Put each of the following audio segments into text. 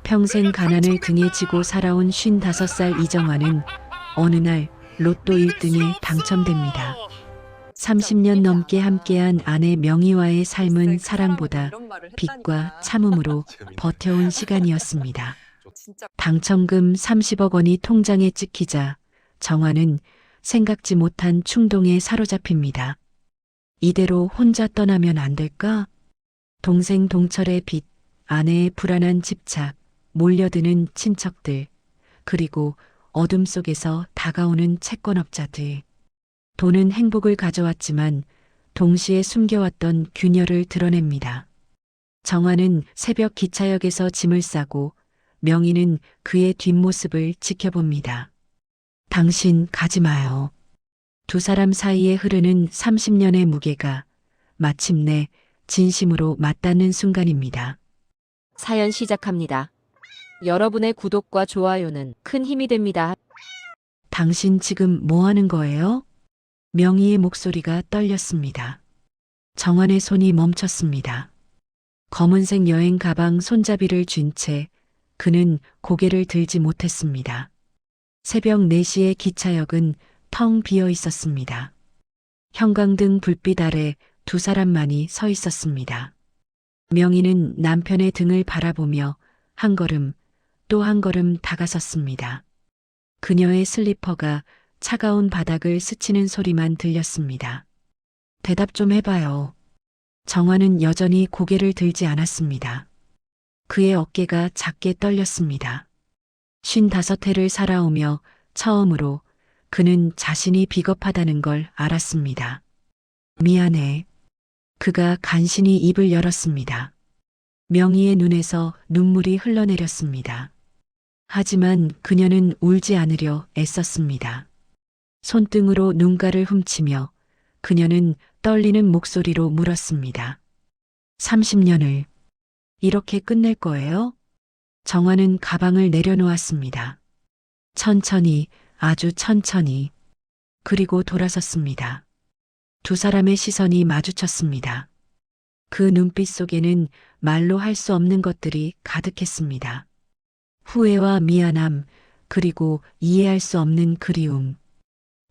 평생 가난을 등에 지고 살아온 55살 이정환은 어느 날 로또 1등에 당첨됩니다. 30년 넘게 함께한 아내 명희와의 삶은 사랑보다 빚과 참음으로 버텨온 시간이었습니다. 당첨금 30억 원이 통장에 찍히자 정환은 생각지 못한 충동에 사로잡힙니다. 이대로 혼자 떠나면 안 될까? 동생 동철의 빚, 아내의 불안한 집착, 몰려드는 친척들, 그리고 어둠 속에서 다가오는 채권업자들. 돈은 행복을 가져왔지만 동시에 숨겨왔던 균열을 드러냅니다. 정환은 새벽 기차역에서 짐을 싸고 명희는 그의 뒷모습을 지켜봅니다. 당신 가지 마요. 두 사람 사이에 흐르는 30년의 무게가 마침내 진심으로 맞닿는 순간입니다. 사연 시작합니다. 여러분의 구독과 좋아요는 큰 힘이 됩니다. 당신 지금 뭐 하는 거예요? 명희의 목소리가 떨렸습니다. 정환의 손이 멈췄습니다. 검은색 여행 가방 손잡이를 쥔 채 그는 고개를 들지 못했습니다. 새벽 4시의 기차역은 텅 비어 있었습니다. 형광등 불빛 아래 두 사람만이 서 있었습니다. 명희는 남편의 등을 바라보며 한 걸음 또 한 걸음 다가섰습니다. 그녀의 슬리퍼가 차가운 바닥을 스치는 소리만 들렸습니다. 대답 좀 해봐요. 정환은 여전히 고개를 들지 않았습니다. 그의 어깨가 작게 떨렸습니다. 55해를 살아오며 처음으로 그는 자신이 비겁하다는 걸 알았습니다. 미안해. 그가 간신히 입을 열었습니다. 명희의 눈에서 눈물이 흘러내렸습니다. 하지만 그녀는 울지 않으려 애썼습니다. 손등으로 눈가를 훔치며 그녀는 떨리는 목소리로 물었습니다. 30년을 이렇게 끝낼 거예요? 정환은 가방을 내려놓았습니다. 천천히, 아주 천천히. 그리고 돌아섰습니다. 두 사람의 시선이 마주쳤습니다. 그 눈빛 속에는 말로 할 수 없는 것들이 가득했습니다. 후회와 미안함, 그리고 이해할 수 없는 그리움.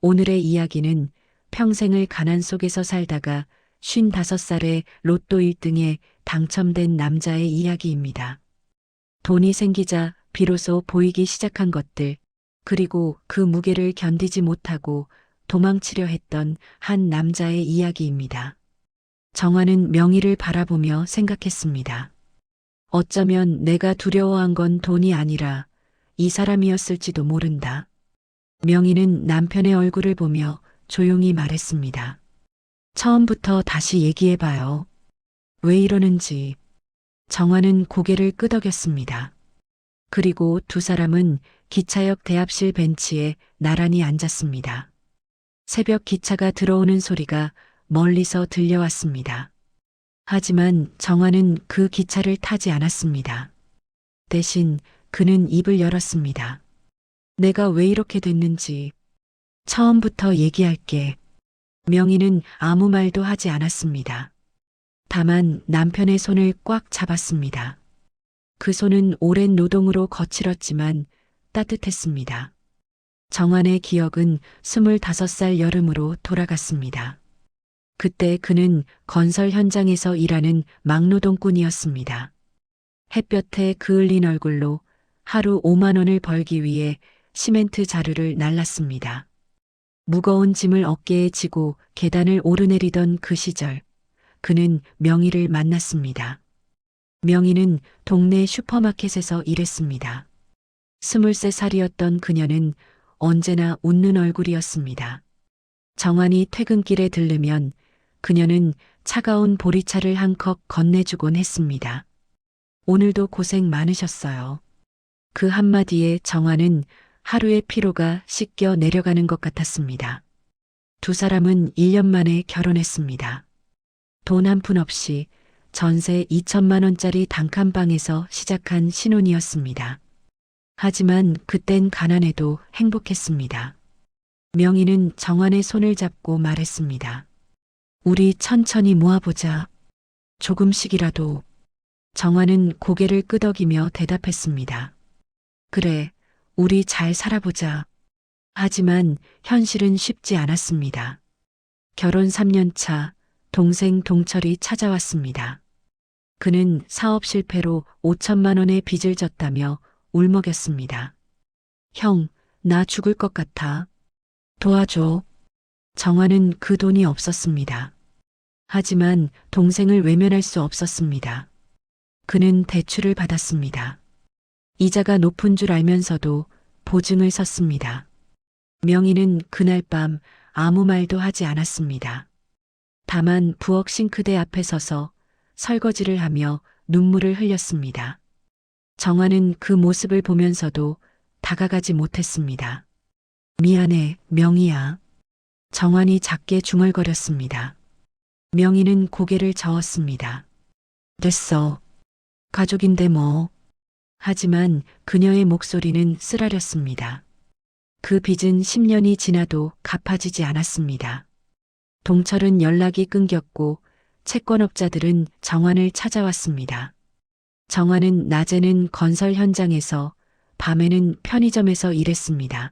오늘의 이야기는 평생을 가난 속에서 살다가 55살에 로또 1등에 당첨된 남자의 이야기입니다. 돈이 생기자 비로소 보이기 시작한 것들, 그리고 그 무게를 견디지 못하고 도망치려 했던 한 남자의 이야기입니다. 정환은 명희를 바라보며 생각했습니다. 어쩌면 내가 두려워한 건 돈이 아니라 이 사람이었을지도 모른다. 명희는 남편의 얼굴을 보며 조용히 말했습니다. 처음부터 다시 얘기해봐요. 왜 이러는지. 정환은 고개를 끄덕였습니다. 그리고 두 사람은 기차역 대합실 벤치에 나란히 앉았습니다. 새벽 기차가 들어오는 소리가 멀리서 들려왔습니다. 하지만 정환은 그 기차를 타지 않았습니다. 대신 그는 입을 열었습니다. 내가 왜 이렇게 됐는지 처음부터 얘기할게. 명희는 아무 말도 하지 않았습니다. 다만 남편의 손을 꽉 잡았습니다. 그 손은 오랜 노동으로 거칠었지만 따뜻했습니다. 정환의 기억은 25살 여름으로 돌아갔습니다. 그때 그는 건설 현장에서 일하는 막노동꾼이었습니다. 햇볕에 그을린 얼굴로 하루 5만 원을 벌기 위해 시멘트 자루를 날랐습니다. 무거운 짐을 어깨에 지고 계단을 오르내리던 그 시절, 그는 명희를 만났습니다. 명희는 동네 슈퍼마켓에서 일했습니다. 23살이었던 그녀는 언제나 웃는 얼굴이었습니다. 정환이 퇴근길에 들르면 그녀는 차가운 보리차를 한 컵 건네주곤 했습니다. 오늘도 고생 많으셨어요. 그 한마디에 정환은 하루의 피로가 씻겨 내려가는 것 같았습니다. 두 사람은 1년 만에 결혼했습니다. 돈 한 푼 없이 전세 2천만 원짜리 단칸방에서 시작한 신혼이었습니다. 하지만 그땐 가난해도 행복했습니다. 명희는 정환의 손을 잡고 말했습니다. 우리 천천히 모아보자. 조금씩이라도. 정화는 고개를 끄덕이며 대답했습니다. 그래, 우리 잘 살아보자. 하지만 현실은 쉽지 않았습니다. 결혼 3년 차 동생 동철이 찾아왔습니다. 그는 사업 실패로 5천만 원의 빚을 졌다며 울먹였습니다. 형, 나 죽을 것 같아. 도와줘. 정화는 그 돈이 없었습니다. 하지만 동생을 외면할 수 없었습니다. 그는 대출을 받았습니다. 이자가 높은 줄 알면서도 보증을 섰습니다. 명희는 그날 밤 아무 말도 하지 않았습니다. 다만 부엌 싱크대 앞에 서서 설거지를 하며 눈물을 흘렸습니다. 정화는 그 모습을 보면서도 다가가지 못했습니다. 미안해, 명희야. 정환이 작게 중얼거렸습니다. 명희는 고개를 저었습니다. 됐어. 가족인데 뭐. 하지만 그녀의 목소리는 쓰라렸습니다. 그 빚은 10년이 지나도 갚아지지 않았습니다. 동철은 연락이 끊겼고 채권업자들은 정환을 찾아왔습니다. 정환은 낮에는 건설 현장에서 밤에는 편의점에서 일했습니다.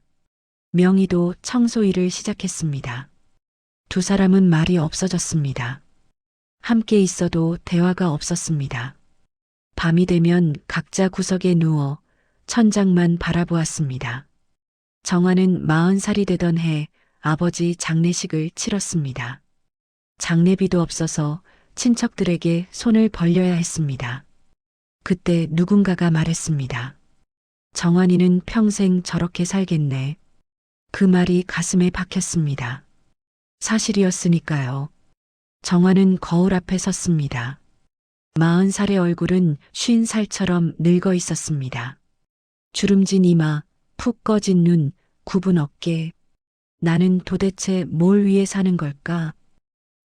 명희도 청소 일을 시작했습니다. 두 사람은 말이 없어졌습니다. 함께 있어도 대화가 없었습니다. 밤이 되면 각자 구석에 누워 천장만 바라보았습니다. 정화는 40살이 되던 해 아버지 장례식을 치렀습니다. 장례비도 없어서 친척들에게 손을 벌려야 했습니다. 그때 누군가가 말했습니다. 정환이는 평생 저렇게 살겠네. 그 말이 가슴에 박혔습니다. 사실이었으니까요. 정환은 거울 앞에 섰습니다. 40살의 얼굴은 50살처럼 늙어 있었습니다. 주름진 이마, 푹 꺼진 눈, 굽은 어깨. 나는 도대체 뭘 위해 사는 걸까?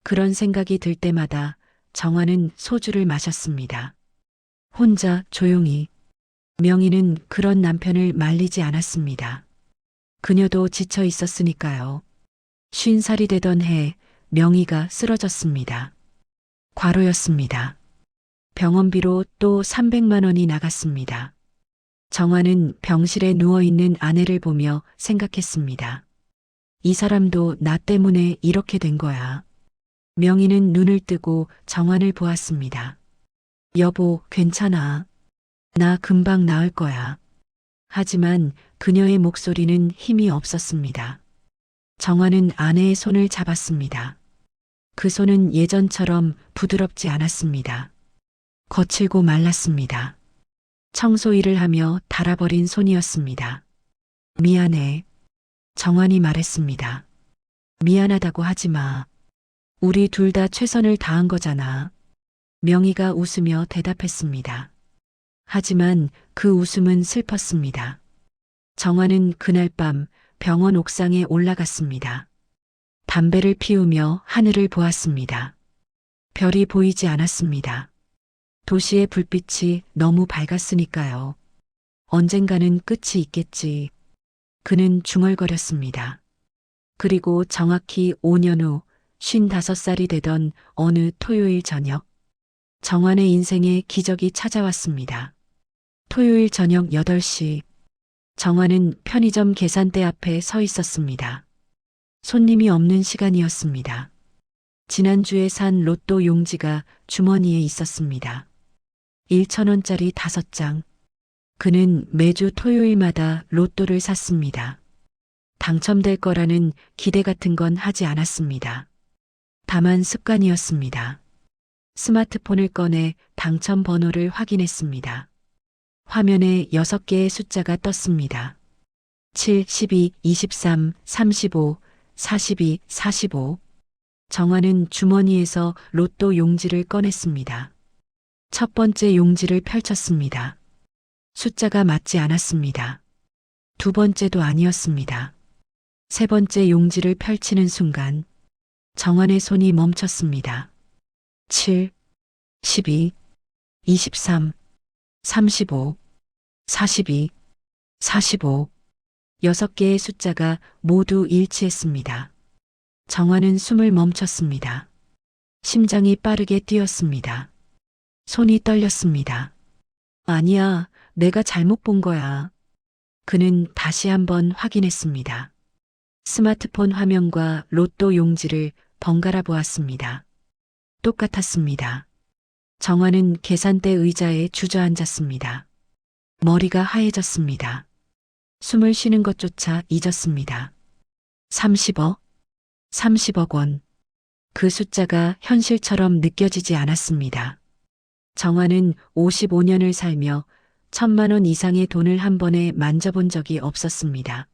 그런 생각이 들 때마다 정환은 소주를 마셨습니다. 혼자 조용히. 명희는 그런 남편을 말리지 않았습니다. 그녀도 지쳐 있었으니까요. 50살이 되던 해 명희가 쓰러졌습니다. 과로였습니다. 병원비로 또 300만 원이 나갔습니다. 정화는 병실에 누워있는 아내를 보며 생각했습니다. 이 사람도 나 때문에 이렇게 된 거야. 명희는 눈을 뜨고 정환을 보았습니다. 여보, 괜찮아. 나 금방 나을 거야. 하지만 그녀의 목소리는 힘이 없었습니다. 정환은 아내의 손을 잡았습니다. 그 손은 예전처럼 부드럽지 않았습니다. 거칠고 말랐습니다. 청소 일을 하며 닳아버린 손이었습니다. 미안해. 정환이 말했습니다. 미안하다고 하지 마. 우리 둘 다 최선을 다한 거잖아. 명희가 웃으며 대답했습니다. 하지만 그 웃음은 슬펐습니다. 정환은 그날 밤 병원 옥상에 올라갔습니다. 담배를 피우며 하늘을 보았습니다. 별이 보이지 않았습니다. 도시의 불빛이 너무 밝았으니까요. 언젠가는 끝이 있겠지. 그는 중얼거렸습니다. 그리고 정확히 5년 후 55살이 되던 어느 토요일 저녁, 정환의 인생에 기적이 찾아왔습니다. 토요일 저녁 8시, 정환은 편의점 계산대 앞에 서 있었습니다. 손님이 없는 시간이었습니다. 지난주에 산 로또 용지가 주머니에 있었습니다. 1,000원짜리 5장. 그는 매주 토요일마다 로또를 샀습니다. 당첨될 거라는 기대 같은 건 하지 않았습니다. 다만 습관이었습니다. 스마트폰을 꺼내 당첨 번호를 확인했습니다. 화면에 6개의 숫자가 떴습니다. 7, 12, 23, 35, 42, 45. 정환은 주머니에서 로또 용지를 꺼냈습니다. 첫 번째 용지를 펼쳤습니다. 숫자가 맞지 않았습니다. 두 번째도 아니었습니다. 세 번째 용지를 펼치는 순간 정환의 손이 멈췄습니다. 7, 12, 23, 35, 42, 45. 6개의 숫자가 모두 일치했습니다. 정환은 숨을 멈췄습니다. 심장이 빠르게 뛰었습니다. 손이 떨렸습니다. 아니야, 내가 잘못 본 거야. 그는 다시 한번 확인했습니다. 스마트폰 화면과 로또 용지를 번갈아 보았습니다. 똑같았습니다. 정화는 계산대 의자에 주저앉았습니다. 머리가 하얘졌습니다. 숨을 쉬는 것조차 잊었습니다. 30억? 30억 원. 그 숫자가 현실처럼 느껴지지 않았습니다. 정화는 55년을 살며 1,000만 원 이상의 돈을 한 번에 만져본 적이 없었습니다.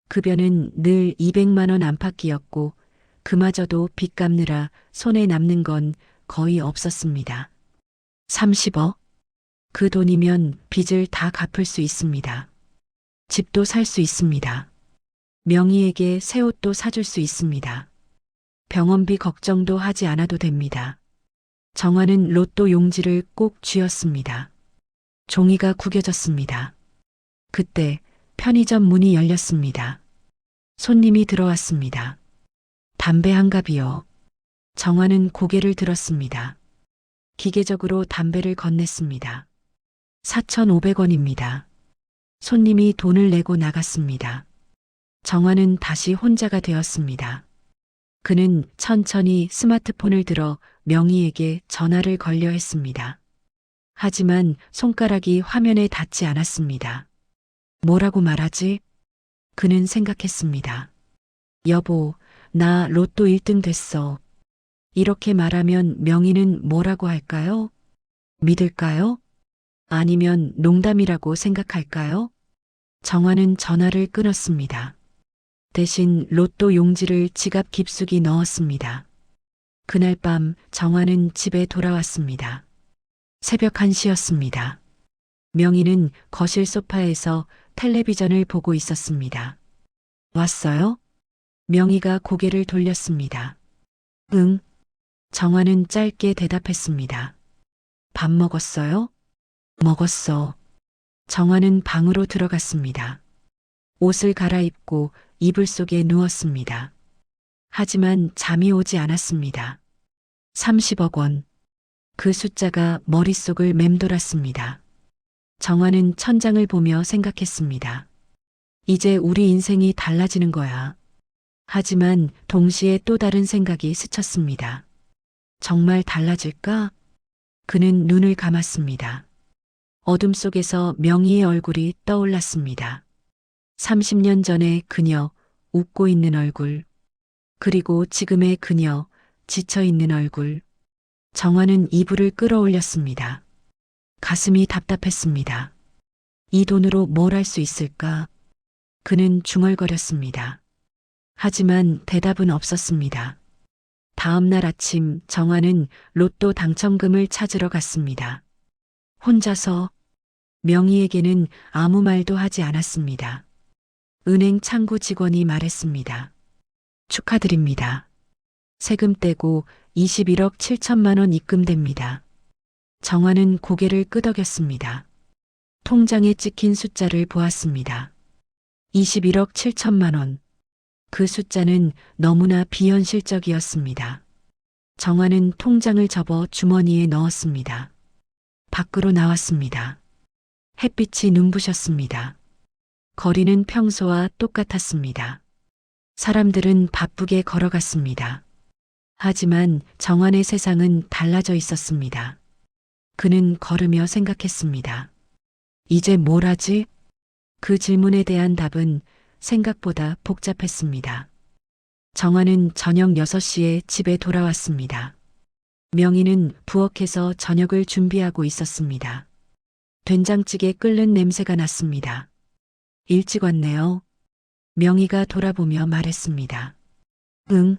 급여는 늘 200만 원 안팎이었고 그마저도 빚 갚느라 손에 남는 건 거의 없었습니다. 30억? 그 돈이면 빚을 다 갚을 수 있습니다. 집도 살 수 있습니다. 명희에게 새 옷도 사줄 수 있습니다. 병원비 걱정도 하지 않아도 됩니다. 정화는 로또 용지를 꼭 쥐었습니다. 종이가 구겨졌습니다. 그때 편의점 문이 열렸습니다. 손님이 들어왔습니다. 담배 한 갑이요. 정화는 고개를 들었습니다. 기계적으로 담배를 건넸습니다. 4,500원입니다. 손님이 돈을 내고 나갔습니다. 정화는 다시 혼자가 되었습니다. 그는 천천히 스마트폰을 들어 명희에게 전화를 걸려 했습니다. 하지만 손가락이 화면에 닿지 않았습니다. 뭐라고 말하지? 그는 생각했습니다. 여보, 나 로또 1등 됐어. 이렇게 말하면 명희는 뭐라고 할까요? 믿을까요? 아니면 농담이라고 생각할까요? 정화는 전화를 끊었습니다. 대신 로또 용지를 지갑 깊숙이 넣었습니다. 그날 밤 정화는 집에 돌아왔습니다. 새벽 1시였습니다. 명희는 거실 소파에서 텔레비전을 보고 있었습니다. 왔어요? 명희가 고개를 돌렸습니다. 응. 정화는 짧게 대답했습니다. 밥 먹었어요? 먹었어. 정화는 방으로 들어갔습니다. 옷을 갈아입고 이불 속에 누웠습니다. 하지만 잠이 오지 않았습니다. 30억 원. 그 숫자가 머릿속을 맴돌았습니다. 정화는 천장을 보며 생각했습니다. 이제 우리 인생이 달라지는 거야. 하지만 동시에 또 다른 생각이 스쳤습니다. 정말 달라질까? 그는 눈을 감았습니다. 어둠 속에서 명희의 얼굴이 떠올랐습니다. 30년 전의 그녀, 웃고 있는 얼굴. 그리고 지금의 그녀, 지쳐 있는 얼굴. 정화는 이불을 끌어올렸습니다. 가슴이 답답했습니다. 이 돈으로 뭘 할 수 있을까? 그는 중얼거렸습니다. 하지만 대답은 없었습니다. 다음 날 아침 정화는 로또 당첨금을 찾으러 갔습니다. 혼자서 명희에게는 아무 말도 하지 않았습니다. 은행 창구 직원이 말했습니다. 축하드립니다. 세금 떼고 21억 7천만 원 입금됩니다. 정화는 고개를 끄덕였습니다. 통장에 찍힌 숫자를 보았습니다. 21억 7천만 원. 그 숫자는 너무나 비현실적이었습니다. 정화는 통장을 접어 주머니에 넣었습니다. 밖으로 나왔습니다. 햇빛이 눈부셨습니다. 거리는 평소와 똑같았습니다. 사람들은 바쁘게 걸어갔습니다. 하지만 정환의 세상은 달라져 있었습니다. 그는 걸으며 생각했습니다. 이제 뭘 하지? 그 질문에 대한 답은 생각보다 복잡했습니다. 정환은 저녁 6시에 집에 돌아왔습니다. 명희는 부엌에서 저녁을 준비하고 있었습니다. 된장찌개 끓는 냄새가 났습니다. 일찍 왔네요. 명희가 돌아보며 말했습니다. 응.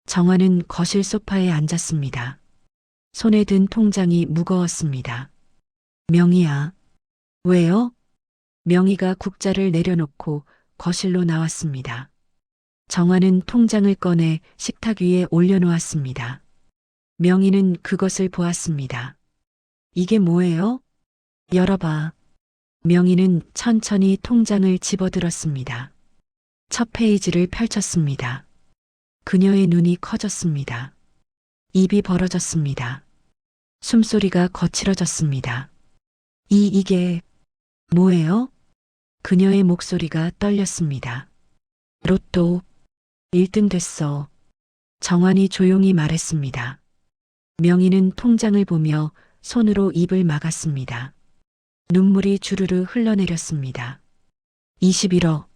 정환은 거실 소파에 앉았습니다. 손에 든 통장이 무거웠습니다. 명희야. 왜요? 명희가 국자를 내려놓고 거실로 나왔습니다. 정환은 통장을 꺼내 식탁 위에 올려놓았습니다. 명희는 그것을 보았습니다. 이게 뭐예요? 열어봐. 명희는 천천히 통장을 집어들었습니다. 첫 페이지를 펼쳤습니다. 그녀의 눈이 커졌습니다. 입이 벌어졌습니다. 숨소리가 거칠어졌습니다. 이게 뭐예요? 그녀의 목소리가 떨렸습니다. 로또 1등 됐어. 정환이 조용히 말했습니다. 명희는 통장을 보며 손으로 입을 막았습니다. 눈물이 주르르 흘러내렸습니다. 21억.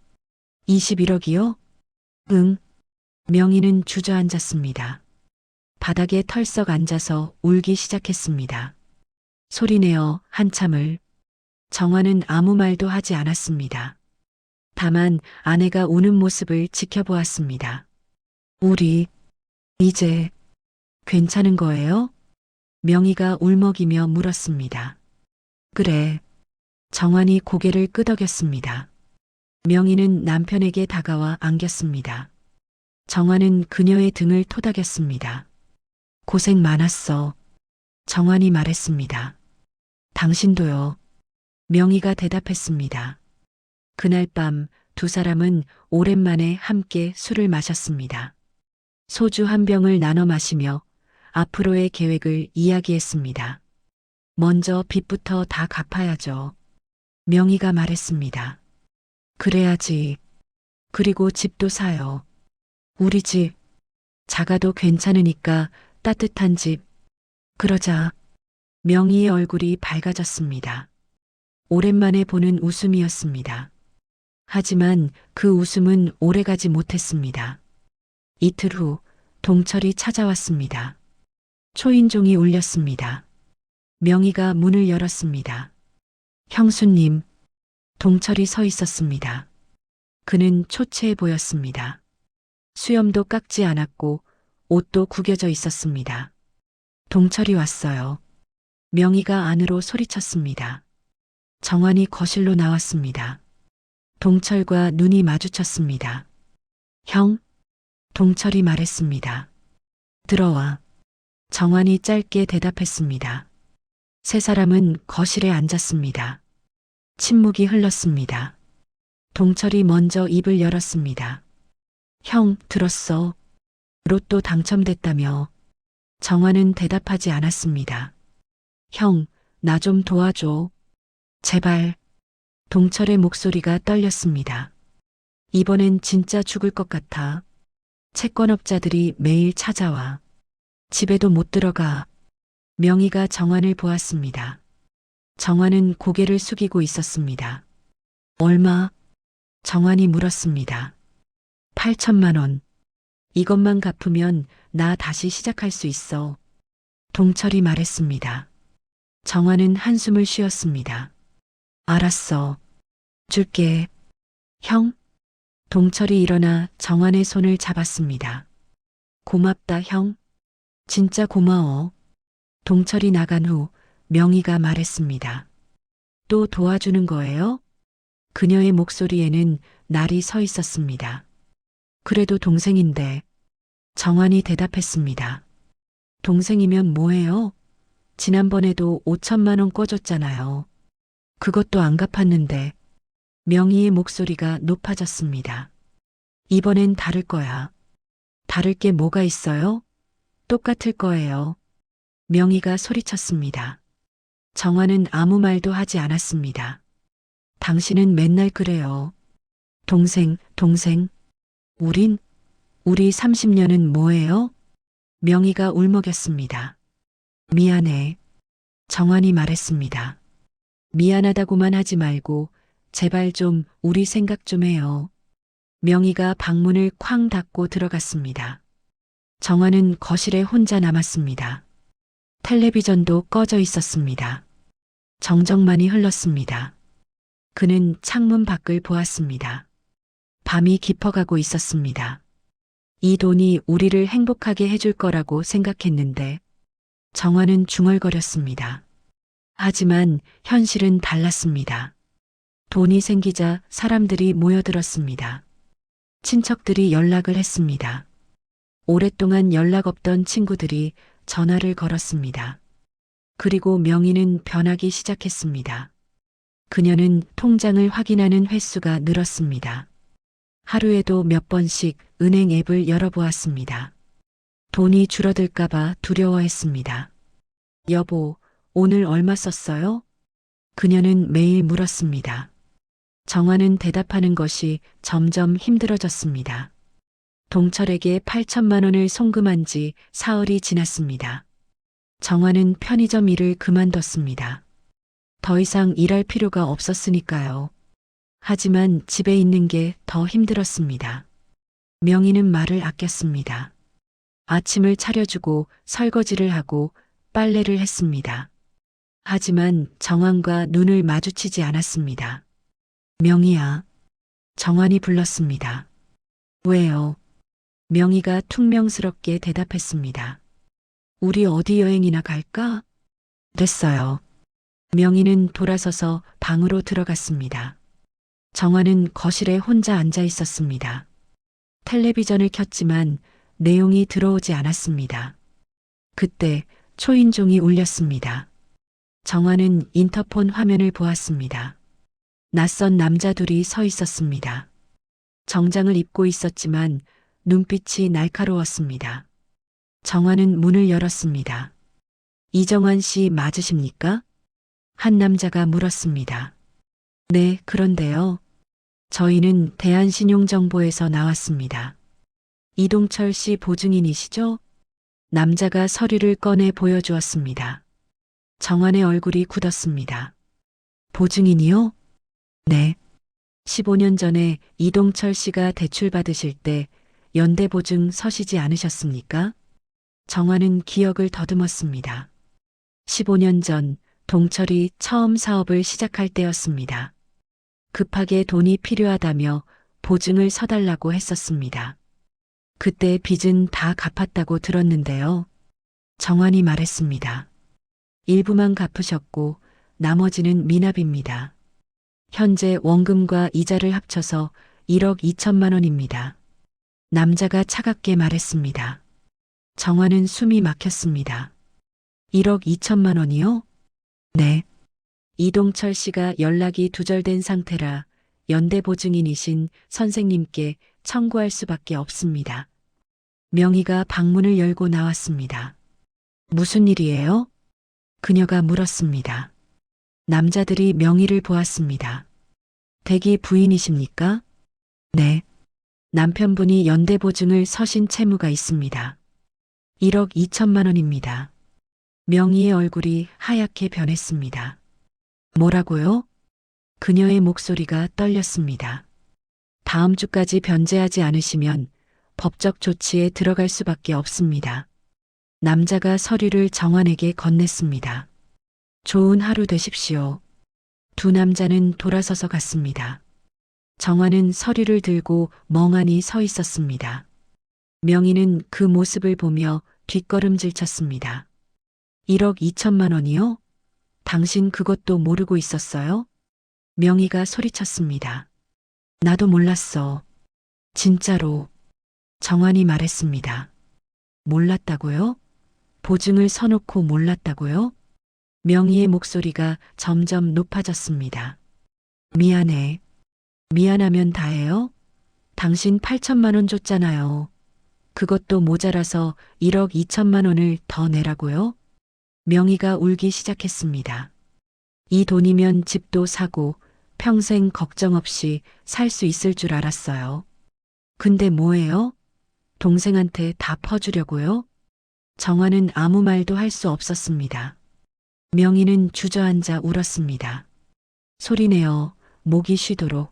21억이요? 응. 명희는 주저앉았습니다. 바닥에 털썩 앉아서 울기 시작했습니다. 소리내어 한참을. 정환은 아무 말도 하지 않았습니다. 다만 아내가 우는 모습을 지켜보았습니다. 우리 이제 괜찮은 거예요? 명희가 울먹이며 물었습니다. 그래. 정환이 고개를 끄덕였습니다. 명희는 남편에게 다가와 안겼습니다. 정환은 그녀의 등을 토닥였습니다. 고생 많았어. 정환이 말했습니다. 당신도요. 명희가 대답했습니다. 그날 밤 두 사람은 오랜만에 함께 술을 마셨습니다. 소주 한 병을 나눠 마시며 앞으로의 계획을 이야기했습니다. 먼저 빚부터 다 갚아야죠. 명희가 말했습니다. 그래야지. 그리고 집도 사요. 우리 집. 작아도 괜찮으니까 따뜻한 집. 그러자. 명희의 얼굴이 밝아졌습니다. 오랜만에 보는 웃음이었습니다. 하지만 그 웃음은 오래가지 못했습니다. 이틀 후 동철이 찾아왔습니다. 초인종이 울렸습니다. 명희가 문을 열었습니다. 형수님, 동철이 서 있었습니다. 그는 초췌해 보였습니다. 수염도 깎지 않았고 옷도 구겨져 있었습니다. 동철이 왔어요. 명희가 안으로 소리쳤습니다. 정환이 거실로 나왔습니다. 동철과 눈이 마주쳤습니다. 형? 동철이 말했습니다. 들어와. 정환이 짧게 대답했습니다. 세 사람은 거실에 앉았습니다. 침묵이 흘렀습니다. 동철이 먼저 입을 열었습니다. 형, 들었어. 로또 당첨됐다며. 정환은 대답하지 않았습니다. 형, 나 좀 도와줘. 제발. 동철의 목소리가 떨렸습니다. 이번엔 진짜 죽을 것 같아. 채권업자들이 매일 찾아와. 집에도 못 들어가. 명희가 정환을 보았습니다. 정환은 고개를 숙이고 있었습니다. 얼마? 정환이 물었습니다. 8천만 원. 이것만 갚으면 나 다시 시작할 수 있어. 동철이 말했습니다. 정환은 한숨을 쉬었습니다. 알았어. 줄게. 형? 동철이 일어나 정환의 손을 잡았습니다. 고맙다, 형. 진짜 고마워. 동철이 나간 후 명희가 말했습니다. 또 도와주는 거예요? 그녀의 목소리에는 날이 서 있었습니다. 그래도 동생인데. 정환이 대답했습니다. 동생이면 뭐해요? 지난번에도 5천만 원 꿔줬잖아요. 그것도 안 갚았는데. 명희의 목소리가 높아졌습니다. 이번엔 다를 거야. 다를 게 뭐가 있어요? 똑같을 거예요. 명희가 소리쳤습니다. 정환은 아무 말도 하지 않았습니다. 당신은 맨날 그래요. 동생. 우리 30년은 뭐예요? 명희가 울먹였습니다. 미안해. 정환이 말했습니다. 미안하다고만 하지 말고 제발 좀 우리 생각 좀 해요. 명희가 방문을 쾅 닫고 들어갔습니다. 정환은 거실에 혼자 남았습니다. 텔레비전도 꺼져 있었습니다. 정적만이 흘렀습니다. 그는 창문 밖을 보았습니다. 밤이 깊어가고 있었습니다. 이 돈이 우리를 행복하게 해줄 거라고 생각했는데 정환은 중얼거렸습니다. 하지만 현실은 달랐습니다. 돈이 생기자 사람들이 모여들었습니다. 친척들이 연락을 했습니다. 오랫동안 연락 없던 친구들이 전화를 걸었습니다. 그리고 명희는 변하기 시작했습니다. 그녀는 통장을 확인하는 횟수가 늘었습니다. 하루에도 몇 번씩 은행 앱을 열어보았습니다. 돈이 줄어들까봐 두려워했습니다. 여보, 오늘 얼마 썼어요? 그녀는 매일 물었습니다. 정화는 대답하는 것이 점점 힘들어졌습니다. 동철에게 8천만 원을 송금한 지 사흘이 지났습니다. 정화는 편의점 일을 그만뒀습니다. 더 이상 일할 필요가 없었으니까요. 하지만 집에 있는 게 더 힘들었습니다. 명희는 말을 아꼈습니다. 아침을 차려주고 설거지를 하고 빨래를 했습니다. 하지만 정환과 눈을 마주치지 않았습니다. 명희야. 정환이 불렀습니다. 왜요? 명희가 퉁명스럽게 대답했습니다. 우리 어디 여행이나 갈까? 됐어요. 명희는 돌아서서 방으로 들어갔습니다. 정환은 거실에 혼자 앉아 있었습니다. 텔레비전을 켰지만 내용이 들어오지 않았습니다. 그때 초인종이 울렸습니다. 정환은 인터폰 화면을 보았습니다. 낯선 남자 둘이 서 있었습니다. 정장을 입고 있었지만 눈빛이 날카로웠습니다. 정환은 문을 열었습니다. 이정환 씨 맞으십니까? 한 남자가 물었습니다. 네, 그런데요. 저희는 대한신용정보에서 나왔습니다. 이동철 씨 보증인이시죠? 남자가 서류를 꺼내 보여주었습니다. 정환의 얼굴이 굳었습니다. 보증인이요? 네. 15년 전에 이동철 씨가 대출 받으실 때 연대보증 서시지 않으셨습니까? 정환은 기억을 더듬었습니다. 15년 전 동철이 처음 사업을 시작할 때였습니다. 급하게 돈이 필요하다며 보증을 서달라고 했었습니다. 그때 빚은 다 갚았다고 들었는데요. 정환이 말했습니다. 일부만 갚으셨고 나머지는 미납입니다. 현재 원금과 이자를 합쳐서 1억 2천만 원입니다. 남자가 차갑게 말했습니다. 정환은 숨이 막혔습니다. 1억 2천만 원이요? 네. 이동철 씨가 연락이 두절된 상태라 연대보증인이신 선생님께 청구할 수밖에 없습니다. 명희가 방문을 열고 나왔습니다. 무슨 일이에요? 그녀가 물었습니다. 남자들이 명희를 보았습니다. 댁이 부인이십니까? 네. 남편분이 연대보증을 서신 채무가 있습니다. 1억 2천만 원입니다. 명희의 얼굴이 하얗게 변했습니다. 뭐라고요? 그녀의 목소리가 떨렸습니다. 다음 주까지 변제하지 않으시면 법적 조치에 들어갈 수밖에 없습니다. 남자가 서류를 정환에게 건넸습니다. 좋은 하루 되십시오. 두 남자는 돌아서서 갔습니다. 정환은 서류를 들고 멍하니 서 있었습니다. 명희는 그 모습을 보며 뒷걸음질 쳤습니다. 1억 2천만 원이요? 당신 그것도 모르고 있었어요? 명희가 소리쳤습니다. 나도 몰랐어. 진짜로. 정환이 말했습니다. 몰랐다고요? 보증을 서놓고 몰랐다고요? 명희의 목소리가 점점 높아졌습니다. 미안해. 미안하면 다해요? 당신 8천만 원 줬잖아요. 그것도 모자라서 1억 2천만 원을 더 내라고요? 명희가 울기 시작했습니다. 이 돈이면 집도 사고 평생 걱정 없이 살 수 있을 줄 알았어요. 근데 뭐예요? 동생한테 다 퍼주려고요? 정환은 아무 말도 할 수 없었습니다. 명희는 주저앉아 울었습니다. 소리내어 목이 쉬도록.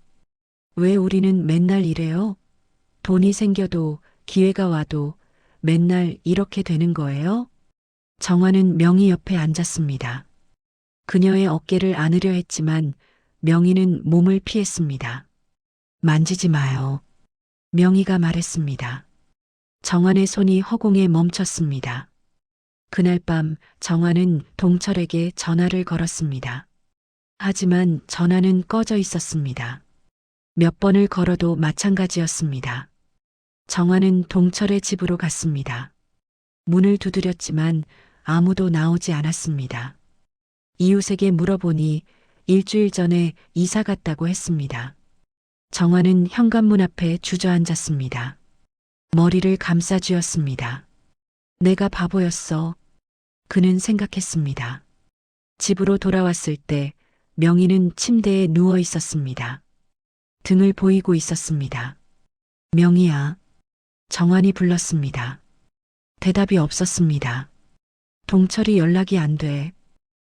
왜 우리는 맨날 이래요? 돈이 생겨도 기회가 와도 맨날 이렇게 되는 거예요? 정환은 명희 옆에 앉았습니다. 그녀의 어깨를 안으려 했지만 명희는 몸을 피했습니다. 만지지 마요. 명희가 말했습니다. 정환의 손이 허공에 멈췄습니다. 그날 밤 정환은 동철에게 전화를 걸었습니다. 하지만 전화는 꺼져 있었습니다. 몇 번을 걸어도 마찬가지였습니다. 정환은 동철의 집으로 갔습니다. 문을 두드렸지만 아무도 나오지 않았습니다. 이웃에게 물어보니 일주일 전에 이사 갔다고 했습니다. 정환은 현관문 앞에 주저앉았습니다. 머리를 감싸 쥐었습니다. 내가 바보였어. 그는 생각했습니다. 집으로 돌아왔을 때 명희는 침대에 누워 있었습니다. 등을 보이고 있었습니다. 명희야. 정환이 불렀습니다. 대답이 없었습니다. 동철이 연락이 안 돼.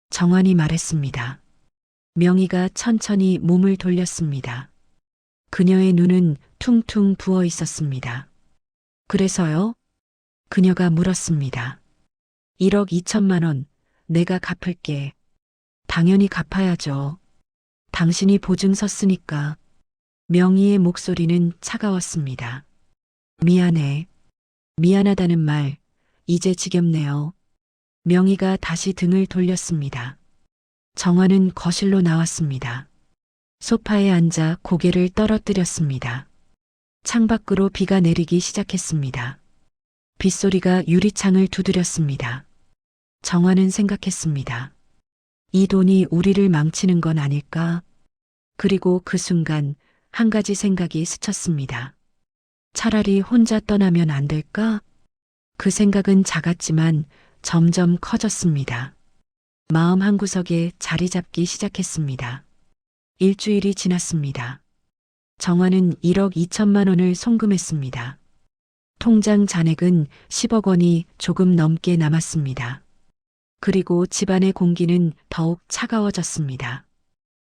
정환이 말했습니다. 명희가 천천히 몸을 돌렸습니다. 그녀의 눈은 퉁퉁 부어 있었습니다. 그래서요? 그녀가 물었습니다. 1억 2천만 원 내가 갚을게. 당연히 갚아야죠. 당신이 보증 섰으니까. 명희의 목소리는 차가웠습니다. 미안해. 미안하다는 말, 이제 지겹네요. 명희가 다시 등을 돌렸습니다. 정환은 거실로 나왔습니다. 소파에 앉아 고개를 떨어뜨렸습니다. 창밖으로 비가 내리기 시작했습니다. 빗소리가 유리창을 두드렸습니다. 정환은 생각했습니다. 이 돈이 우리를 망치는 건 아닐까? 그리고 그 순간 한 가지 생각이 스쳤습니다. 차라리 혼자 떠나면 안 될까? 그 생각은 작았지만 점점 커졌습니다. 마음 한구석에 자리 잡기 시작했습니다. 일주일이 지났습니다. 정환은 1억 2천만 원을 송금했습니다. 통장 잔액은 10억 원이 조금 넘게 남았습니다. 그리고 집안의 공기는 더욱 차가워졌습니다.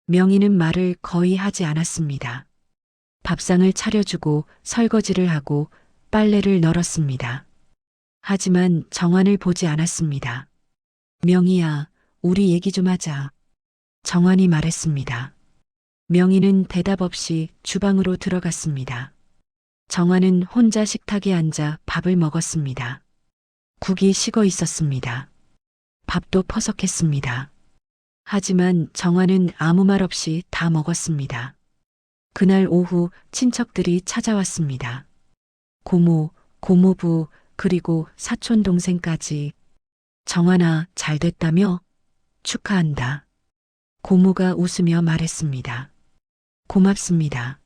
명희는 말을 거의 하지 않았습니다. 밥상을 차려주고 설거지를 하고 빨래를 널었습니다. 하지만 정환을 보지 않았습니다. 명희야, 우리 얘기 좀 하자. 정환이 말했습니다. 명희는 대답 없이 주방으로 들어갔습니다. 정환은 혼자 식탁에 앉아 밥을 먹었습니다. 국이 식어 있었습니다. 밥도 퍼석했습니다. 하지만 정환은 아무 말 없이 다 먹었습니다. 그날 오후 친척들이 찾아왔습니다. 고모, 고모부, 그리고 사촌 동생까지. 정환아, 잘 됐다며? 축하한다. 고모가 웃으며 말했습니다. 고맙습니다.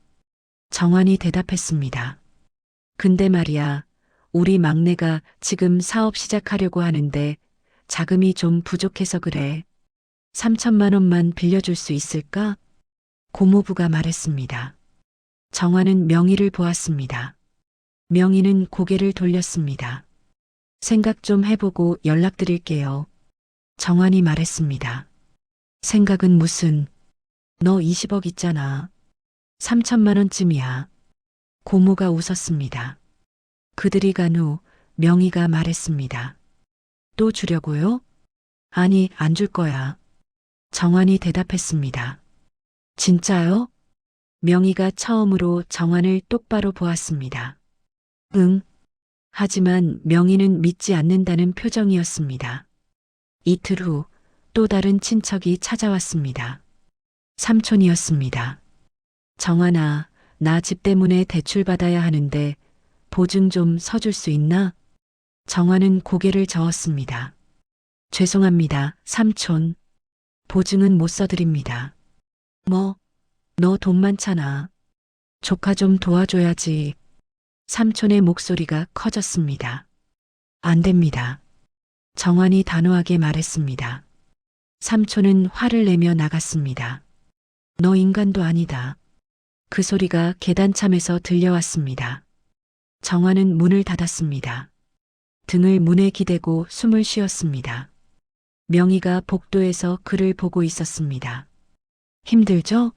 정환이 대답했습니다. 근데 말이야, 우리 막내가 지금 사업 시작하려고 하는데 자금이 좀 부족해서 그래. 3천만 원만 빌려줄 수 있을까? 고모부가 말했습니다. 정환은 명희를 보았습니다. 명희는 고개를 돌렸습니다. 생각 좀 해보고 연락드릴게요. 정환이 말했습니다. 생각은 무슨, 너 20억 있잖아. 3천만 원쯤이야. 고모가 웃었습니다. 그들이 간 후 명희가 말했습니다. 또 주려고요? 아니, 안 줄 거야. 정환이 대답했습니다. 진짜요? 명희가 처음으로 정환을 똑바로 보았습니다. 응. 하지만 명희는 믿지 않는다는 표정이었습니다. 이틀 후 또 다른 친척이 찾아왔습니다. 삼촌이었습니다. 정환아, 나 집 때문에 대출받아야 하는데 보증 좀 서줄 수 있나? 정환은 고개를 저었습니다. 죄송합니다, 삼촌. 보증은 못 써드립니다. 뭐, 너 돈 많잖아. 조카 좀 도와줘야지. 삼촌의 목소리가 커졌습니다. 안 됩니다. 정환이 단호하게 말했습니다. 삼촌은 화를 내며 나갔습니다. 너 인간도 아니다. 그 소리가 계단참에서 들려왔습니다. 정환은 문을 닫았습니다. 등을 문에 기대고 숨을 쉬었습니다. 명희가 복도에서 그를 보고 있었습니다. 힘들죠?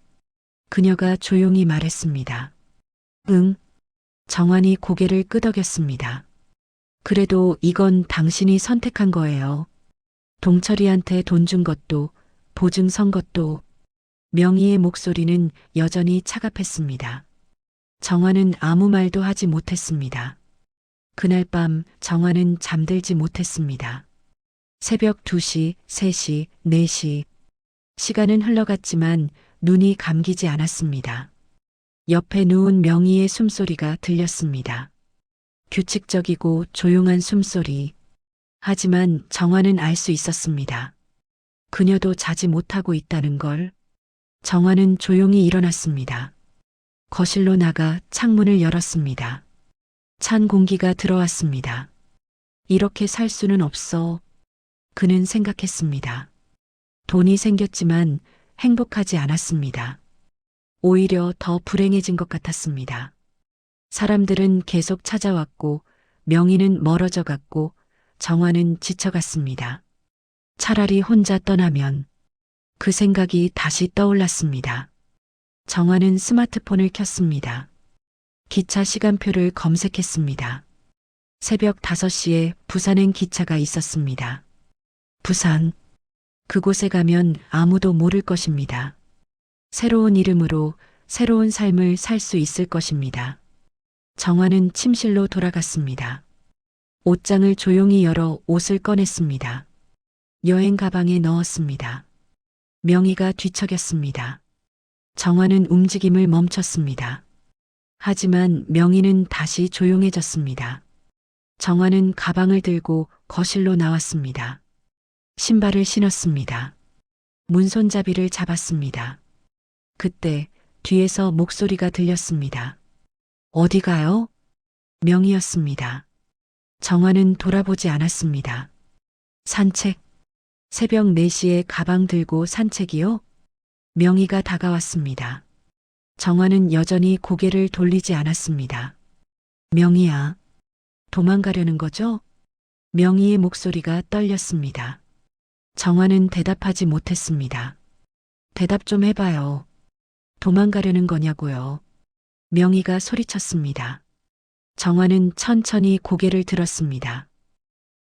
그녀가 조용히 말했습니다. 응. 정환이 고개를 끄덕였습니다. 그래도 이건 당신이 선택한 거예요. 동철이한테 돈 준 것도, 보증 선 것도. 명희의 목소리는 여전히 차갑했습니다. 정환은 아무 말도 하지 못했습니다. 그날 밤 정환은 잠들지 못했습니다. 새벽 2시, 3시, 4시. 시간은 흘러갔지만 눈이 감기지 않았습니다. 옆에 누운 명희의 숨소리가 들렸습니다. 규칙적이고 조용한 숨소리. 하지만 정환은 알 수 있었습니다. 그녀도 자지 못하고 있다는 걸. 정환은 조용히 일어났습니다. 거실로 나가 창문을 열었습니다. 찬 공기가 들어왔습니다. 이렇게 살 수는 없어. 그는 생각했습니다. 돈이 생겼지만 행복하지 않았습니다. 오히려 더 불행해진 것 같았습니다. 사람들은 계속 찾아왔고 명희는 멀어져 갔고 정화는 지쳐갔습니다. 차라리 혼자 떠나면 그 생각이 다시 떠올랐습니다. 정화는 스마트폰을 켰습니다. 기차 시간표를 검색했습니다. 새벽 5시에 부산행 기차가 있었습니다. 부산. 그곳에 가면 아무도 모를 것입니다. 새로운 이름으로 새로운 삶을 살 수 있을 것입니다. 정화는 침실로 돌아갔습니다. 옷장을 조용히 열어 옷을 꺼냈습니다. 여행 가방에 넣었습니다. 명희가 뒤척였습니다. 정화는 움직임을 멈췄습니다. 하지만 명희는 다시 조용해졌습니다. 정화는 가방을 들고 거실로 나왔습니다. 신발을 신었습니다. 문손잡이를 잡았습니다. 그때 뒤에서 목소리가 들렸습니다. 어디 가요? 명희였습니다. 정화는 돌아보지 않았습니다. 산책. 새벽 4시에 가방 들고 산책이요? 명희가 다가왔습니다. 정화는 여전히 고개를 돌리지 않았습니다. 명희야, 도망가려는 거죠? 명희의 목소리가 떨렸습니다. 정화는 대답하지 못했습니다. 대답 좀 해봐요. 도망가려는 거냐고요? 명희가 소리쳤습니다. 정화는 천천히 고개를 들었습니다.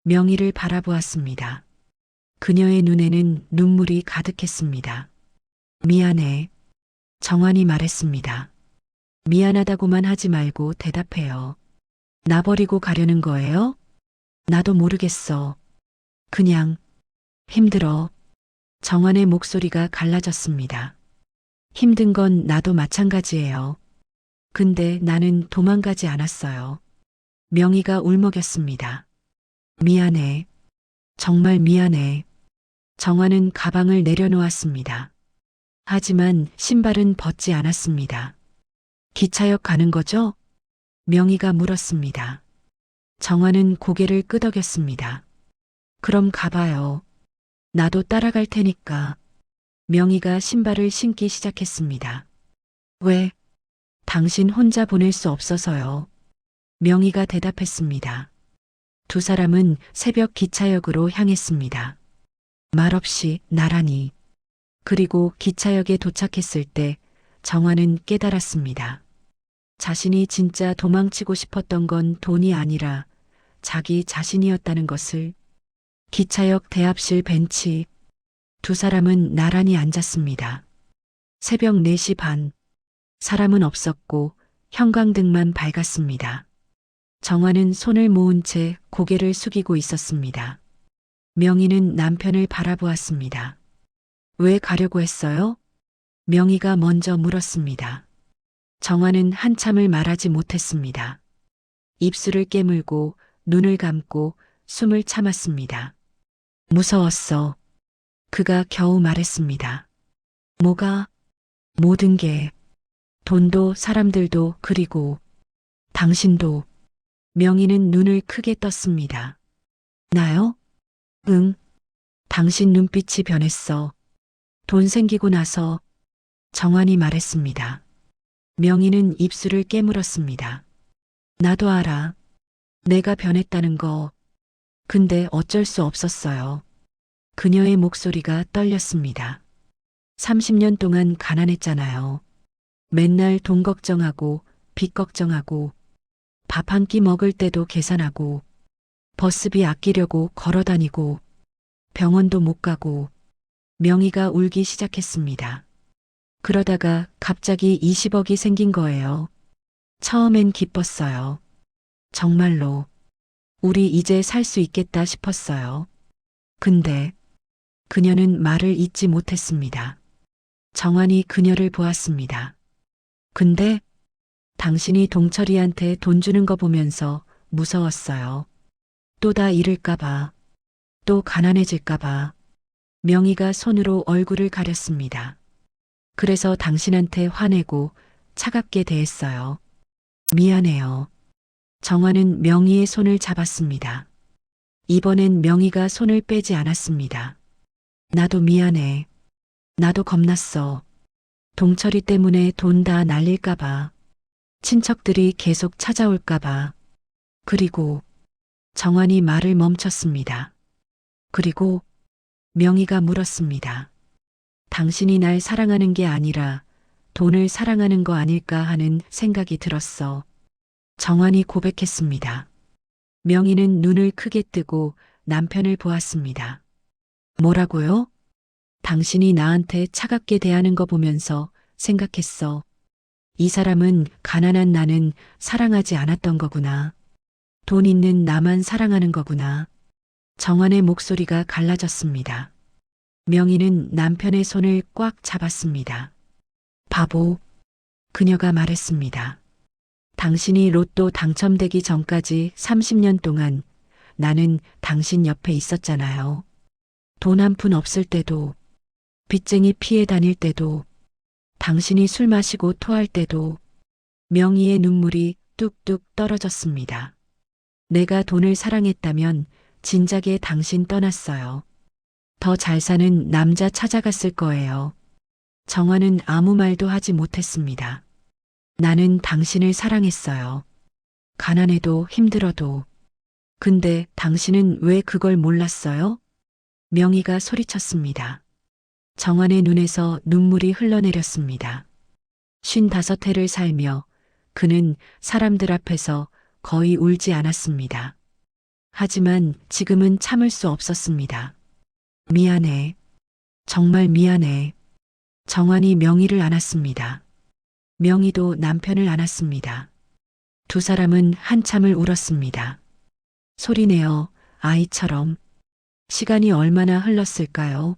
명희를 바라보았습니다. 그녀의 눈에는 눈물이 가득했습니다. 미안해. 정환이 말했습니다. 미안하다고만 하지 말고 대답해요. 나 버리고 가려는 거예요? 나도 모르겠어. 그냥 힘들어. 정환의 목소리가 갈라졌습니다. 힘든 건 나도 마찬가지예요. 근데 나는 도망가지 않았어요. 명희가 울먹였습니다. 미안해. 정말 미안해. 정환은 가방을 내려놓았습니다. 하지만 신발은 벗지 않았습니다. 기차역 가는 거죠? 명희가 물었습니다. 정환은 고개를 끄덕였습니다. 그럼 가봐요. 나도 따라갈 테니까. 명희가 신발을 신기 시작했습니다. 왜? 당신 혼자 보낼 수 없어서요. 명희가 대답했습니다. 두 사람은 새벽 기차역으로 향했습니다. 말없이 나란히. 그리고 기차역에 도착했을 때 정화는 깨달았습니다. 자신이 진짜 도망치고 싶었던 건 돈이 아니라 자기 자신이었다는 것을. 기차역 대합실 벤치. 두 사람은 나란히 앉았습니다. 새벽 4시 반. 사람은 없었고 형광등만 밝았습니다. 정화는 손을 모은 채 고개를 숙이고 있었습니다. 명희는 남편을 바라보았습니다. 왜 가려고 했어요? 명희가 먼저 물었습니다. 정화는 한참을 말하지 못했습니다. 입술을 깨물고 눈을 감고 숨을 참았습니다. 무서웠어. 그가 겨우 말했습니다. 뭐가? 모든 게. 돈도 사람들도 그리고 당신도. 명희는 눈을 크게 떴습니다. 나요? 응. 당신 눈빛이 변했어. 돈 생기고 나서. 정환이 말했습니다. 명희는 입술을 깨물었습니다. 나도 알아. 내가 변했다는 거. 근데 어쩔 수 없었어요. 그녀의 목소리가 떨렸습니다. 30년 동안 가난했잖아요. 맨날 돈 걱정하고 빚 걱정하고 밥 한 끼 먹을 때도 계산하고 버스비 아끼려고 걸어다니고 병원도 못 가고. 명희가 울기 시작했습니다. 그러다가 갑자기 20억이 생긴 거예요. 처음엔 기뻤어요. 정말로. 우리 이제 살 수 있겠다 싶었어요. 근데 그녀는 말을 잇지 못했습니다. 정환이 그녀를 보았습니다. 근데 당신이 동철이한테 돈 주는 거 보면서 무서웠어요. 또 다 잃을까봐. 또 가난해질까봐. 명희가 손으로 얼굴을 가렸습니다. 그래서 당신한테 화내고 차갑게 대했어요. 미안해요. 정환은 명희의 손을 잡았습니다. 이번엔 명희가 손을 빼지 않았습니다. 나도 미안해. 나도 겁났어. 동철이 때문에 돈 다 날릴까봐. 친척들이 계속 찾아올까봐. 그리고 정환이 말을 멈췄습니다. 그리고 명희가 물었습니다. 당신이 날 사랑하는 게 아니라 돈을 사랑하는 거 아닐까 하는 생각이 들었어. 정환이 고백했습니다. 명희는 눈을 크게 뜨고 남편을 보았습니다. 뭐라고요? 당신이 나한테 차갑게 대하는 거 보면서 생각했어. 이 사람은 가난한 나는 사랑하지 않았던 거구나. 돈 있는 나만 사랑하는 거구나. 정환의 목소리가 갈라졌습니다. 명희는 남편의 손을 꽉 잡았습니다. 바보. 그녀가 말했습니다. 당신이 로또 당첨되기 전까지 30년 동안 나는 당신 옆에 있었잖아요. 돈 한 푼 없을 때도, 빚쟁이 피해 다닐 때도, 당신이 술 마시고 토할 때도 명희의 눈물이 뚝뚝 떨어졌습니다. 내가 돈을 사랑했다면 진작에 당신 떠났어요. 더 잘 사는 남자 찾아갔을 거예요. 정환은 아무 말도 하지 못했습니다. 나는 당신을 사랑했어요. 가난해도 힘들어도. 근데 당신은 왜 그걸 몰랐어요? 명희가 소리쳤습니다. 정환의 눈에서 눈물이 흘러내렸습니다. 55해를 살며 그는 사람들 앞에서 거의 울지 않았습니다. 하지만 지금은 참을 수 없었습니다. 미안해. 정말 미안해. 정환이 명희를 안았습니다. 명희도 남편을 안았습니다. 두 사람은 한참을 울었습니다. 소리내어 아이처럼. 시간이 얼마나 흘렀을까요?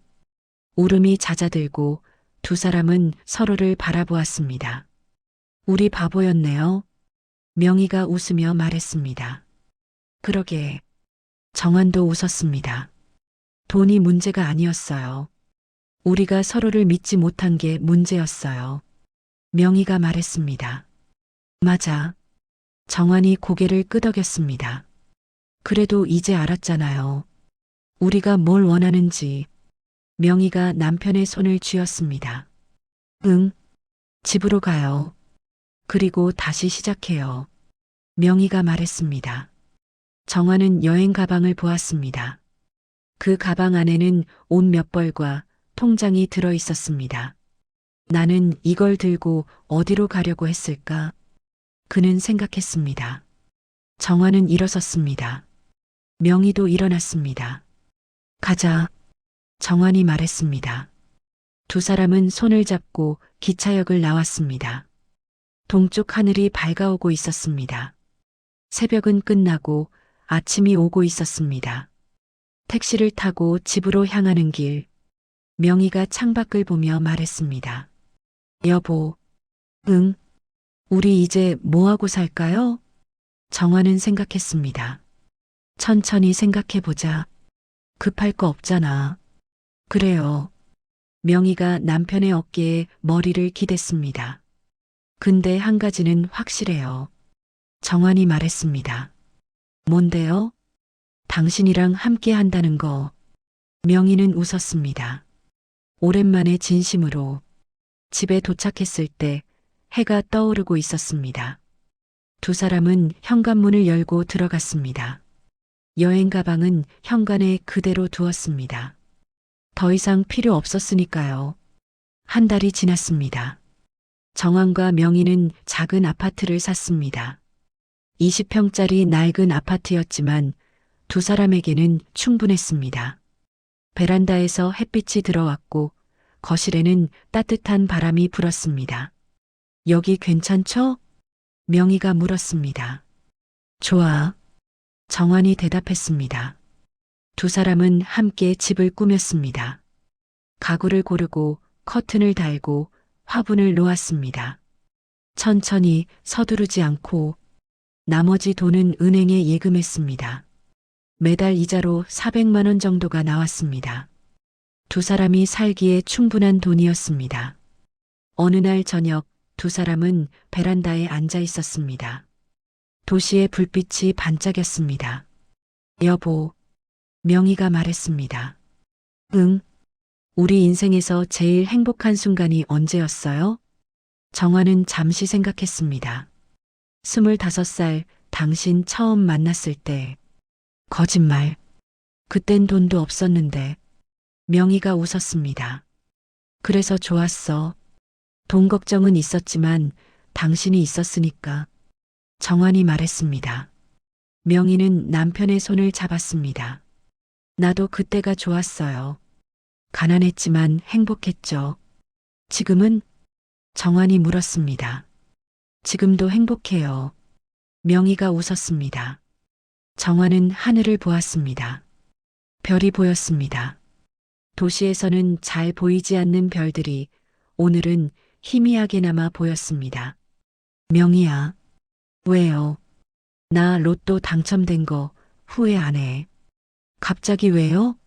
울음이 잦아들고 두 사람은 서로를 바라보았습니다. 우리 바보였네요. 명희가 웃으며 말했습니다. 그러게. 정환도 웃었습니다. 돈이 문제가 아니었어요. 우리가 서로를 믿지 못한 게 문제였어요. 명희가 말했습니다. 맞아. 정환이 고개를 끄덕였습니다. 그래도 이제 알았잖아요. 우리가 뭘 원하는지. 명희가 남편의 손을 쥐었습니다. 응. 집으로 가요. 그리고 다시 시작해요. 명희가 말했습니다. 정환은 여행 가방을 보았습니다. 그 가방 안에는 옷 몇 벌과 통장이 들어 있었습니다. 나는 이걸 들고 어디로 가려고 했을까? 그는 생각했습니다. 정환은 일어섰습니다. 명희도 일어났습니다. 가자. 정환이 말했습니다. 두 사람은 손을 잡고 기차역을 나왔습니다. 동쪽 하늘이 밝아오고 있었습니다. 새벽은 끝나고 아침이 오고 있었습니다. 택시를 타고 집으로 향하는 길, 명희가 창밖을 보며 말했습니다. 여보, 응, 우리 이제 뭐하고 살까요? 정환은 생각했습니다. 천천히 생각해보자. 급할 거 없잖아. 그래요. 명희가 남편의 어깨에 머리를 기댔습니다. 근데 한 가지는 확실해요. 정환이 말했습니다. 뭔데요? 당신이랑 함께 한다는 거. 명희는 웃었습니다. 오랜만에 진심으로. 집에 도착했을 때 해가 떠오르고 있었습니다. 두 사람은 현관문을 열고 들어갔습니다. 여행 가방은 현관에 그대로 두었습니다. 더 이상 필요 없었으니까요. 한 달이 지났습니다. 정환과 명희는 작은 아파트를 샀습니다. 20평짜리 낡은 아파트였지만 두 사람에게는 충분했습니다. 베란다에서 햇빛이 들어왔고 거실에는 따뜻한 바람이 불었습니다. 여기 괜찮죠? 명희가 물었습니다. 좋아. 정환이 대답했습니다. 두 사람은 함께 집을 꾸몄습니다. 가구를 고르고 커튼을 달고 화분을 놓았습니다. 천천히 서두르지 않고 나머지 돈은 은행에 예금했습니다. 매달 이자로 400만 원 정도가 나왔습니다. 두 사람이 살기에 충분한 돈이었습니다. 어느 날 저녁 두 사람은 베란다에 앉아 있었습니다. 도시의 불빛이 반짝였습니다. 여보, 명희가 말했습니다. 응. 우리 인생에서 제일 행복한 순간이 언제였어요? 정화는 잠시 생각했습니다. 25살 당신 처음 만났을 때. 거짓말. 그땐 돈도 없었는데. 명희가 웃었습니다. 그래서 좋았어. 돈 걱정은 있었지만 당신이 있었으니까. 정환이 말했습니다. 명희는 남편의 손을 잡았습니다. 나도 그때가 좋았어요. 가난했지만 행복했죠. 지금은? 정환이 물었습니다. 지금도 행복해요. 명희가 웃었습니다. 정환은 하늘을 보았습니다. 별이 보였습니다. 도시에서는 잘 보이지 않는 별들이 오늘은 희미하게나마 보였습니다. 명희야. 왜요? 나 로또 당첨된 거 후회 안 해. 갑자기 왜요?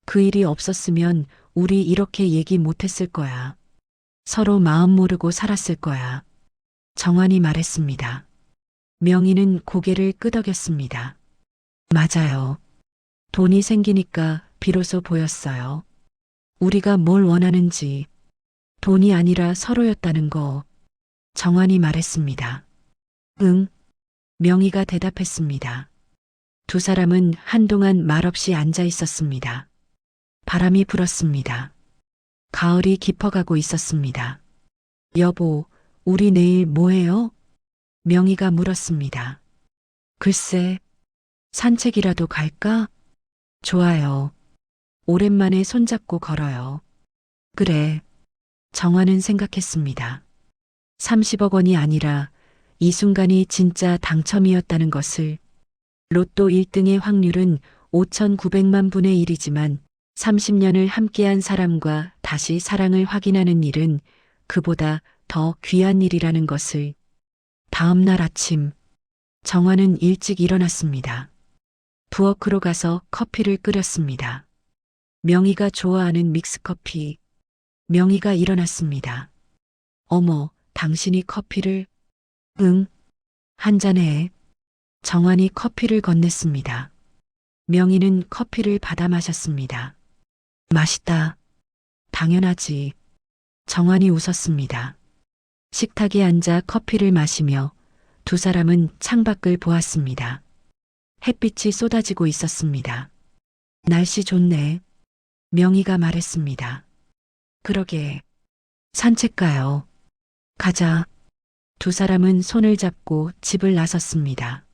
그 일이 없었으면 우리 이렇게 얘기 못했을 거야. 서로 마음 모르고 살았을 거야. 정환이 말했습니다. 명희는 고개를 끄덕였습니다. 맞아요. 돈이 생기니까 비로소 보였어요. 우리가 뭘 원하는지. 돈이 아니라 서로였다는 거. 정환이 말했습니다. 응. 명희가 대답했습니다. 두 사람은 한동안 말없이 앉아 있었습니다. 바람이 불었습니다. 가을이 깊어가고 있었습니다. 여보, 우리 내일 뭐 해요? 명희가 물었습니다. 글쎄, 산책이라도 갈까? 좋아요. 오랜만에 손잡고 걸어요. 그래. 정화는 생각했습니다. 30억 원이 아니라 이 순간이 진짜 당첨이었다는 것을. 로또 1등의 확률은 5,900만 분의 1이지만 30년을 함께한 사람과 다시 사랑을 확인하는 일은 그보다 더 귀한 일이라는 것을. 다음 날 아침, 정화는 일찍 일어났습니다. 부엌으로 가서 커피를 끓였습니다. 명희가 좋아하는 믹스커피. 명희가 일어났습니다. 어머, 당신이 커피를? 응. 한 잔해. 정환이 커피를 건넸습니다. 명희는 커피를 받아 마셨습니다. 맛있다. 당연하지. 정환이 웃었습니다. 식탁에 앉아 커피를 마시며 두 사람은 창밖을 보았습니다. 햇빛이 쏟아지고 있었습니다. 날씨 좋네. 명희가 말했습니다. 그러게. 산책 가요. 가자. 두 사람은 손을 잡고 집을 나섰습니다.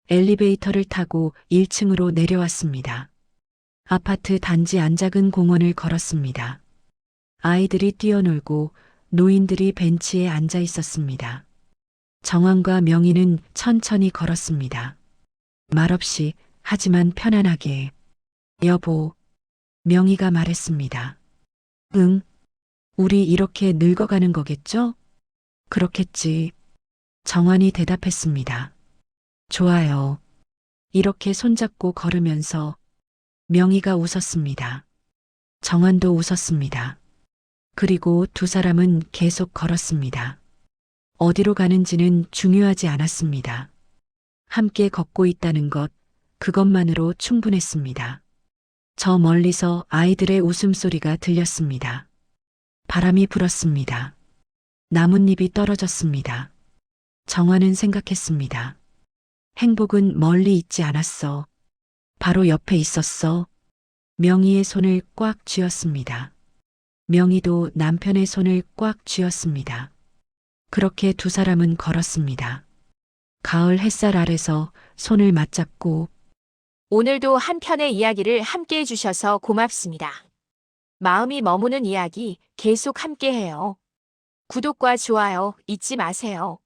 엘리베이터를 타고 1층으로 내려왔습니다. 아파트 단지 안작은 공원을 걸었습니다. 아이들이 뛰어놀고 노인들이 벤치에 앉아 있었습니다. 정환과 명희는 천천히 걸었습니다. 말없이 하지만 편안하게. 여보, 명희가 말했습니다. 응, 우리 이렇게 늙어가는 거겠죠? 그렇겠지. 정환이 대답했습니다. 좋아요. 이렇게 손잡고 걸으면서. 명희가 웃었습니다. 정환도 웃었습니다. 그리고 두 사람은 계속 걸었습니다. 어디로 가는지는 중요하지 않았습니다. 함께 걷고 있다는 것, 그것만으로 충분했습니다. 저 멀리서 아이들의 웃음소리가 들렸습니다. 바람이 불었습니다. 나뭇잎이 떨어졌습니다. 정환은 생각했습니다. 행복은 멀리 있지 않았어. 바로 옆에 있었어. 명희의 손을 꽉 쥐었습니다. 명희도 남편의 손을 꽉 쥐었습니다. 그렇게 두 사람은 걸었습니다. 가을 햇살 아래서 손을 맞잡고. 오늘도 한 편의 이야기를 함께 해주셔서 고맙습니다. 마음이 머무는 이야기 계속 함께 해요. 구독과 좋아요 잊지 마세요.